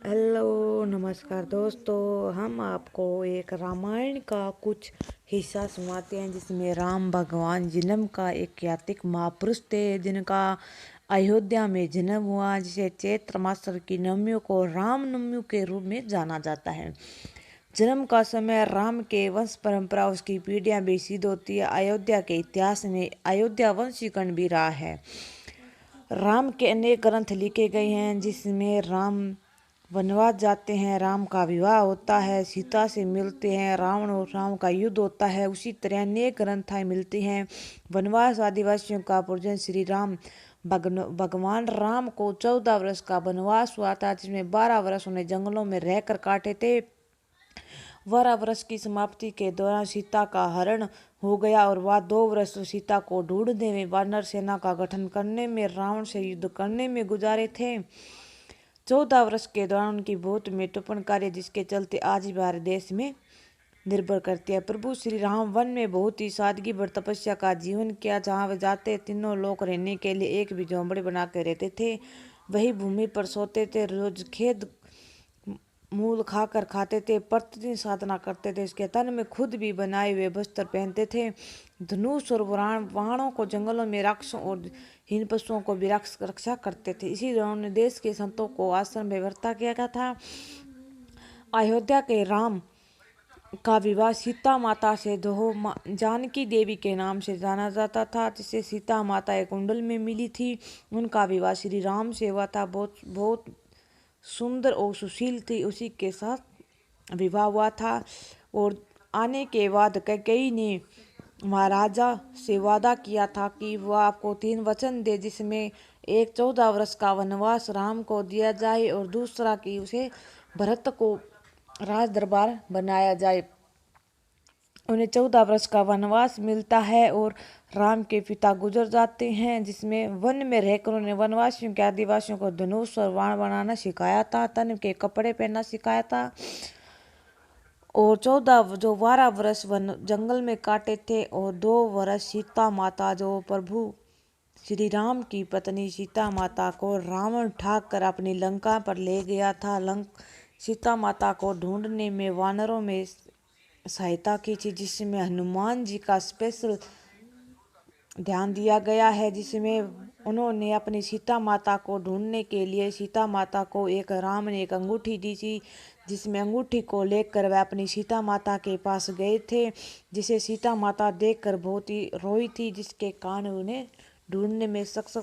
Hello नमस्कार दोस्तों। हम आपको एक रामायण का कुछ हिस्सा सुनाते हैं जिसमें राम भगवान जन्म का एक यातिक महापुरुष थे जिनका अयोध्या में जन्म हुआ, जिसे चैत्र मास की नवमियों को राम नवमी के रूप में जाना जाता है। जन्म का समय राम के वंश परंपरा उसकी पीढ़ियां भी सिद्ध होती है। अयोध्या के इतिहास में अयोध्या वंशीकरण भी रहा है। राम के अनेक ग्रंथ लिखे गए हैं जिसमें राम वनवास जाते हैं, राम का विवाह होता है, सीता से मिलते हैं, रावण और राम का युद्ध होता है। उसी तरह अनेक ग्रंथाएं मिलती हैं। वनवास आदिवासियों का पूजन श्री राम भगवान राम को 14 वर्ष का वनवास हुआ था, जिसमें 12 वर्ष उन्हें जंगलों में रहकर काटे थे। 12 वर्ष की समाप्ति के दौरान सीता का हरण हो गया और वह 2 वर्ष सीता को ढूंढने में, वानर सेना का गठन करने में, रावण से युद्ध करने में गुजारे थे। 14 वर्ष के दौरान उनकी बहुत महत्वपूर्ण कार्य जिसके चलते आज भी हमारे देश में निर्भर करती है। प्रभु श्री राम वन में बहुत ही सादगी और तपस्या का जीवन किया। जहाँ वे जाते तीनों लोग रहने के लिए एक भी झोंपड़ी बना के रहते थे। वही भूमि पर सोते थे, रोज खेत मूल खाकर खाते थे, प्रतिदिन साधना करते थे। इसके तन में खुद भी बनाए हुए वस्त्र पहनते थे। धनुष और वाहनों को जंगलों में राक्षसों और हीन पशुओं को भी रक्षा करते थे। इसी दौरान देश के संतों को आश्रम में व्यवस्था किया गया था। अयोध्या के राम का विवाह सीता माता से जानकी देवी के नाम से जाना जाता था, जिसे सीता माता एक कुंडल में मिली थी। उनका विवाह श्री राम से हुआ था। बहुत सुंदर और सुशील थी, उसी के साथ विवाह हुआ था। और आने के बाद कैकेयी ने महाराजा से वादा किया था कि वह आपको 3 वचन दे, जिसमें एक 14 वर्ष का वनवास राम को दिया जाए और दूसरा कि उसे भरत को राज दरबार बनाया जाए। उन्हें 14 वर्ष का वनवास मिलता है और राम के पिता गुजर जाते हैं, जिसमें वन में रहकर उन्हें वनवासियों के आदिवासियों को धनुष और बाण बनाना सिखाया था, तन के कपड़े पहनना सिखाया था। और 12 वर्ष वन जंगल में काटे थे और 2 वर्ष सीता माता, जो प्रभु श्री राम की पत्नी सीता माता को रावण ठाक कर अपनी लंका पर ले गया था। सीता माता को ढूंढने में वानरों में सहायता की थी, जिसमें हनुमान जी का स्पेशल ध्यान दिया गया है, जिसमें उन्होंने अपनी सीता माता को ढूंढने के लिए सीता माता को राम ने एक अंगूठी दी थी, जिसमें अंगूठी को लेकर वह अपनी सीता माता के पास गए थे, जिसे सीता माता देखकर बहुत ही रोई थी, जिसके कारण उन्हें ढूंढने में सक्षम